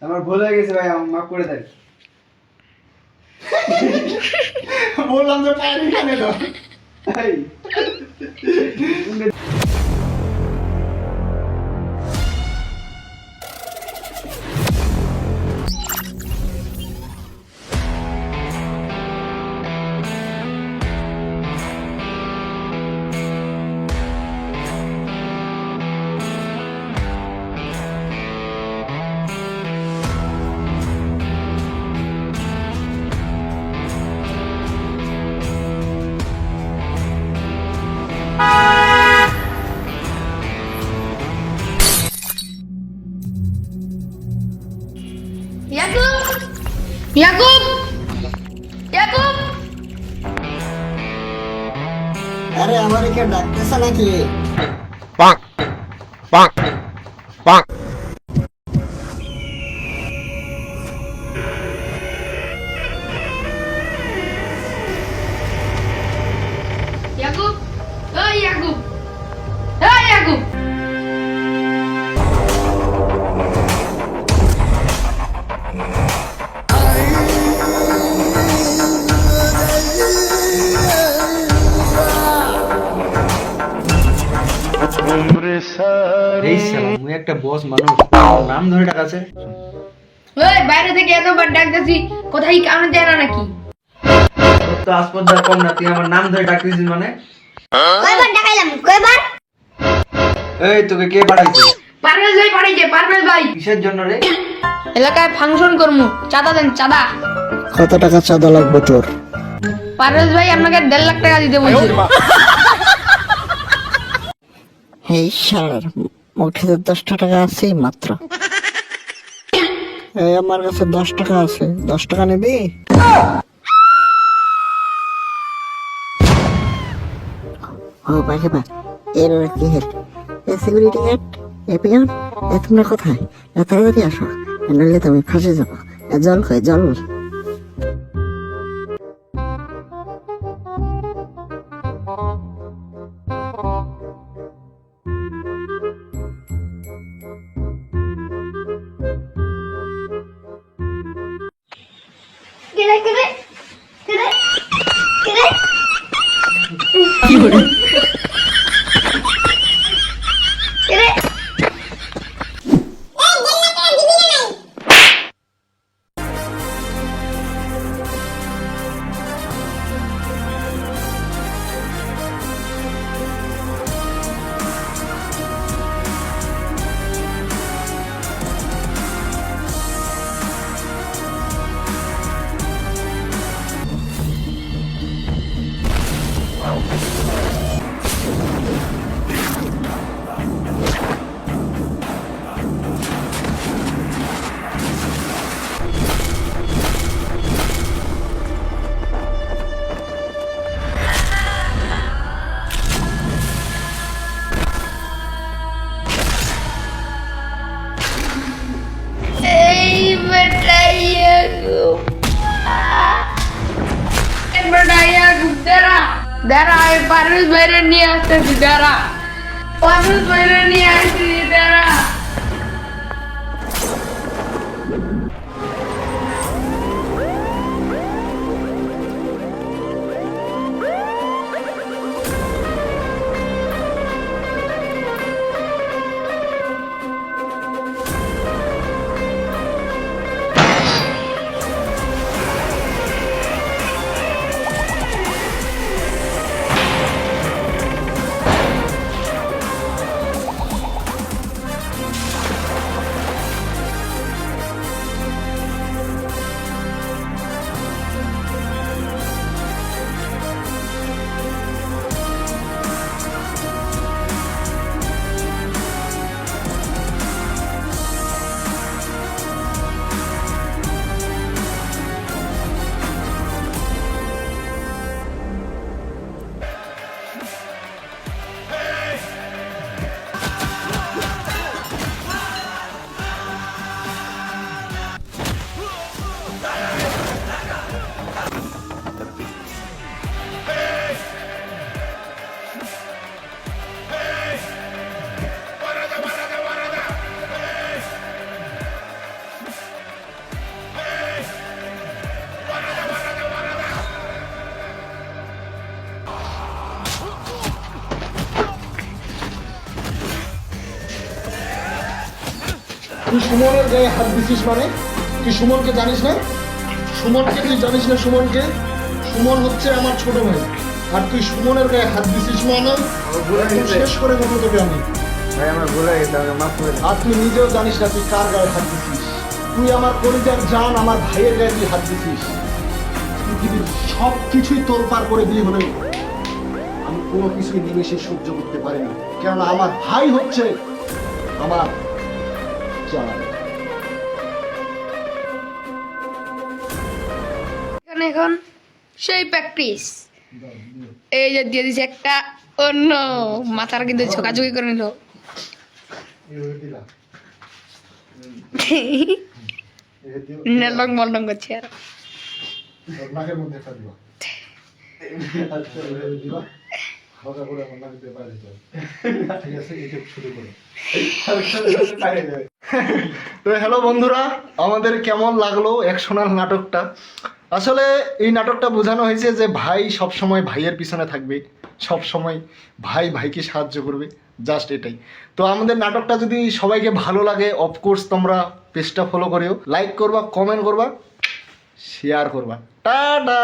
আমার ভুল হয়ে গেছে ভাই, আমার মাফ করে দেন। বললাম তো টায়ার এখানে তো। এই ইয়াকুব ইয়াকুব ইয়াকুব আরে আমার একে ডাকতেছে নাকি? bonk, bonk, bonk. ইয়াকুব ওই ইয়াকুব ওই ইয়াকুব এই শালা, মুই একটা বস মানুষ, নাম ধরে ডাকাছে। ওই বাইরে থেকে এতবার ডাকতেছি, কোথায় কানে যায় না নাকি? তোর তো আসপর্দা কম না, তুই আমার নাম ধরে ডাকতেছিস মানে? কয়বার ডাকাইলাম কয়বার? এই তোকে কে পাঠাইছে? পারভেজ ভাই পাঠাইছে, পারভেজ ভাই। কিসের জন্য রে? এলাকায় ফাংশন করমু, চাঁদা দেন চাঁদা। কত টাকা চাঁদা লাগবে তোর? পারভেজ ভাই আপনাকে 1.5 লাখ টাকা দিতে বলছে। এই শালার মুখে তো 10 টাকা আছেই মাত্র। এই আমার কাছে 10 টাকা আছে, 10 টাকা নিবি? ও বাকি বা এর কি হেড? এ সিকিউরিটি গার্ড, এ পিয়ন, এ তোমরা কোথায়? এ তাড়াতাড়ি আসো, নইলে তুমি ফাঁসে যাবো। এ জল কই জল? কেরে কেরে কেরে কেরে কেরে এই বেটা ইয়াকুব এই বেটা ইয়াকুব দাঁড়া দাঁড়া, এই পারভেজ ভাইরে নিয়ে আসতেছি, দাঁড়া পারভেজ ভাইরে নিয়ে আসছি, দাঁড়া। তুই সুমনের গায়ে হাত দিছিস মানে? তুই সুমনকে জানিস না? সুমনকে তুই জানিস না? সুমনকে, সুমন হচ্ছে আমার ছোট ভাই, আর তুই সুমনের গায়ে হাত দিছিস মানে একদম শেষ করে দেবো তোকে আমি। ভাই আমার ভুল হয়ে গেছে, আমাকে মাফ করে দিন। আর তুই নিজেও জানিস না তুই কার গায়ে হাত দিছিস। তুই আমার কলিজার জান, আমার ভাইয়ের গায়ে তুই হাত দিছিস। পৃথিবীর সব কিছুই তোলপাড় করে দিলি হলে আমি কোনো কিছুই নিমেষে সহ্য করতে পারি না, কেননা আমার ভাই হচ্ছে আমার জান। এখানে এখন সেই প্র্যাকটিস। এই যে দিয়ে দিছে একটা, অন্য মাথার কিন্তু ঝোকাঝুকি করে নিল। নেলং মলং করছে আর নাকের মধ্যে একটা দিবা, দিবা হালকা করে আমার নাকে দিয়ে বাইরে দিতে হবে। ঠিক আছে, এটা শুরু করো। তো হ্যালো বন্ধুরা, আমাদের কেমন লাগলো অ্যাকশনাল নাটকটা? আসলে এই নাটকটা বোঝানো হয়েছে যে ভাই সব সময় ভাইয়ের পিছনে থাকবে, সব সময় ভাই ভাইকে সাহায্য করবে, জাস্ট এটাই। তো আমাদের নাটকটা যদি সবাইকে ভালো লাগে, অফকোর্স তোমরা পেজটা ফলো করিও, লাইক করবা, কমেন্ট করবা, শেয়ার করবা। টাটা।